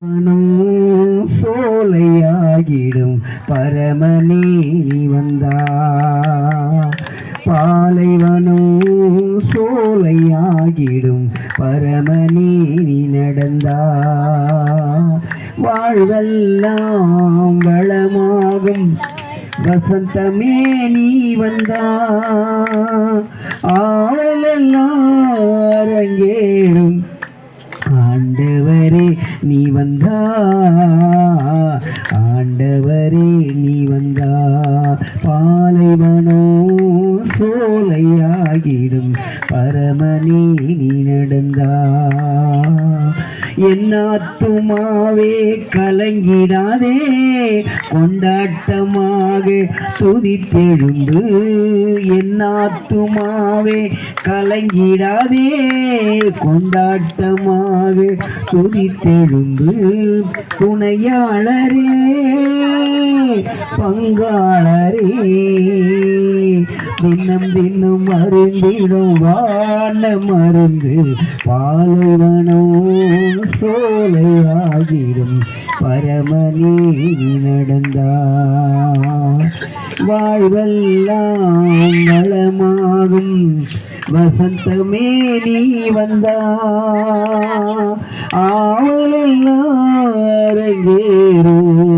மனம் சோலையாகிடும் பரமனே நீ வந்தா, பாலைவனம் சோலையாகிடும் பரமனே நீ நடந்தா, வாழ்வெல்லாம் வளமாகும் வசந்தமே நீ வந்தா, ஆவலெல்லாம் அரங்கேறும் ஆண்டவரே நீ வந்தா, ஆண்டவரே நீ வந்தா, பாலைவனோ சோலையாகிடும் பரமனே நீ நடந்தா, என் ஆத்துமாவே கலங்கிடாதே, கொண்டாட்டமாக துதித்தெழுந்து, என் ஆத்துமாவே கலங்கிடாதே, கொண்டாட்டமாக துதித்தெழுந்து, துணையாளரே பங்காளரே தினம் தினம் மருந்திடும் வான மருந்து, பாலைவனோ சோலையாகிடும் பரமனே நடந்தா, வாழ்வெல்லாம் நலமாகும் வசந்தமே நீ வந்தா, ஆவலெல்லாம் அரங்கேறும்